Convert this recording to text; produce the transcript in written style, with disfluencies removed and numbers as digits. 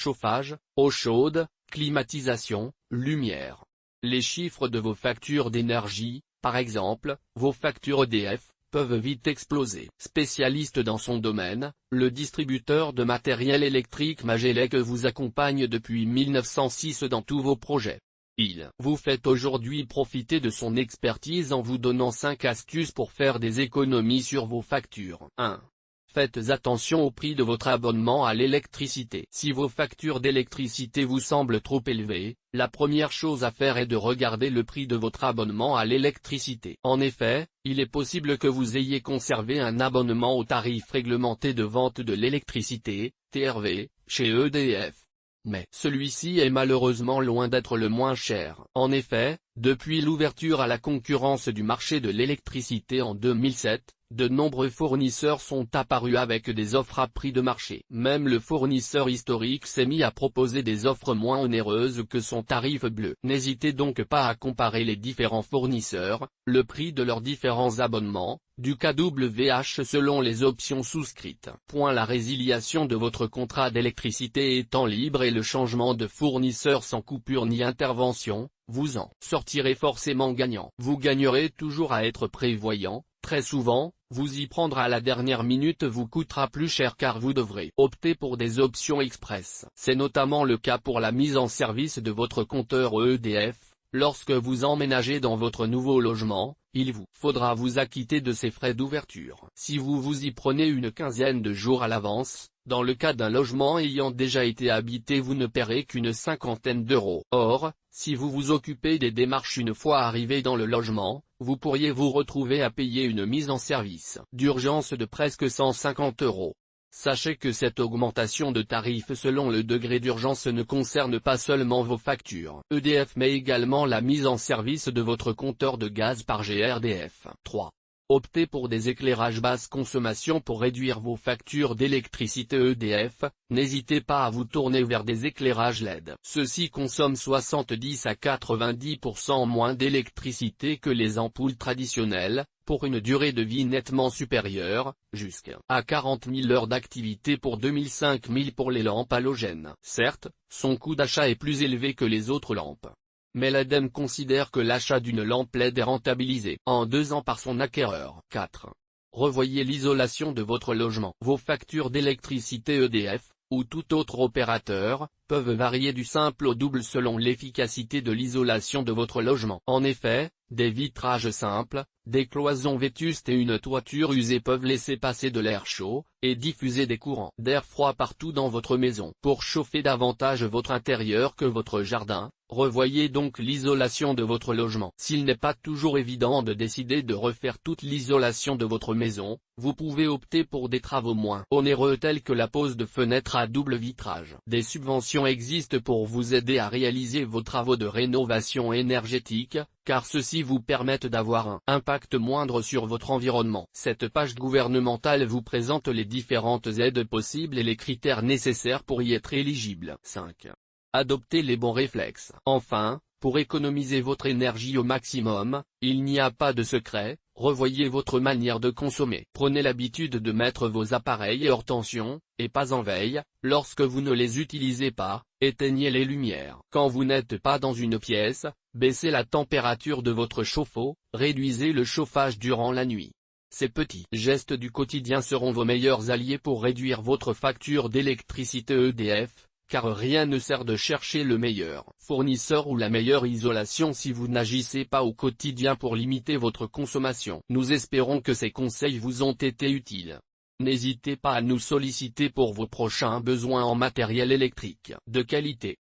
chauffage, eau chaude, climatisation, lumière. Les chiffres de vos factures d'énergie, par exemple, vos factures EDF, peuvent vite exploser. Spécialiste dans son domaine, le distributeur de matériel électrique Magelec vous accompagne depuis 1906 dans tous vos projets. Il vous fait aujourd'hui profiter de son expertise en vous donnant 5 astuces pour faire des économies sur vos factures. 1. Faites attention au prix de votre abonnement à l'électricité. Si vos factures d'électricité vous semblent trop élevées, la première chose à faire est de regarder le prix de votre abonnement à l'électricité. En effet, il est possible que vous ayez conservé un abonnement au tarif réglementé de vente de l'électricité, TRV, chez EDF. Mais celui-ci est malheureusement loin d'être le moins cher. En effet, depuis l'ouverture à la concurrence du marché de l'électricité en 2007, de nombreux fournisseurs sont apparus avec des offres à prix de marché. Même le fournisseur historique s'est mis à proposer des offres moins onéreuses que son tarif bleu. N'hésitez donc pas à comparer les différents fournisseurs, le prix de leurs différents abonnements, du kWh selon les options souscrites. La résiliation de votre contrat d'électricité étant libre et le changement de fournisseur sans coupure ni intervention, vous en sortirez forcément gagnant. Vous gagnerez toujours à être prévoyant. Très souvent, vous y prendre à la dernière minute vous coûtera plus cher car vous devrez opter pour des options express. C'est notamment le cas pour la mise en service de votre compteur EDF. Lorsque vous emménagez dans votre nouveau logement, il vous faudra vous acquitter de ces frais d'ouverture. Si vous vous y prenez une quinzaine de jours à l'avance, dans le cas d'un logement ayant déjà été habité vous ne paierez qu'une cinquantaine d'euros. Or, si vous vous occupez des démarches une fois arrivé dans le logement, vous pourriez vous retrouver à payer une mise en service d'urgence de presque 150 euros. Sachez que cette augmentation de tarifs selon le degré d'urgence ne concerne pas seulement vos factures EDF mais également la mise en service de votre compteur de gaz par GRDF. 3. Optez pour des éclairages basse consommation pour réduire vos factures d'électricité EDF, n'hésitez pas à vous tourner vers des éclairages LED. Ceux-ci consomment 70 à 90% moins d'électricité que les ampoules traditionnelles, pour une durée de vie nettement supérieure, jusqu'à 40 000 heures d'activité pour 2005 000 pour les lampes halogènes. Certes, son coût d'achat est plus élevé que les autres lampes. Mais l'ADEME considère que l'achat d'une lampe LED est rentabilisé en 2 ans par son acquéreur. 4. Revoyez l'isolation de votre logement. Vos factures d'électricité EDF, ou tout autre opérateur, peuvent varier du simple au double selon l'efficacité de l'isolation de votre logement. En effet, des vitrages simples, des cloisons vétustes et une toiture usée peuvent laisser passer de l'air chaud, et diffuser des courants d'air froid partout dans votre maison. Pour chauffer davantage votre intérieur que votre jardin, revoyez donc l'isolation de votre logement. S'il n'est pas toujours évident de décider de refaire toute l'isolation de votre maison, vous pouvez opter pour des travaux moins onéreux tels que la pose de fenêtres à double vitrage. Des subventions existent pour vous aider à réaliser vos travaux de rénovation énergétique, car ceux-ci vous permettent d'avoir un impact moindre sur votre environnement. Cette page gouvernementale vous présente les différentes aides possibles et les critères nécessaires pour y être éligible. 5. Adoptez les bons réflexes. Enfin, pour économiser votre énergie au maximum, il n'y a pas de secret, revoyez votre manière de consommer. Prenez l'habitude de mettre vos appareils hors tension, et pas en veille. Lorsque vous ne les utilisez pas, éteignez les lumières. Quand vous n'êtes pas dans une pièce, baissez la température de votre chauffe-eau, réduisez le chauffage durant la nuit. Ces petits gestes du quotidien seront vos meilleurs alliés pour réduire votre facture d'électricité EDF. Car rien ne sert de chercher le meilleur fournisseur ou la meilleure isolation si vous n'agissez pas au quotidien pour limiter votre consommation. Nous espérons que ces conseils vous ont été utiles. N'hésitez pas à nous solliciter pour vos prochains besoins en matériel électrique de qualité.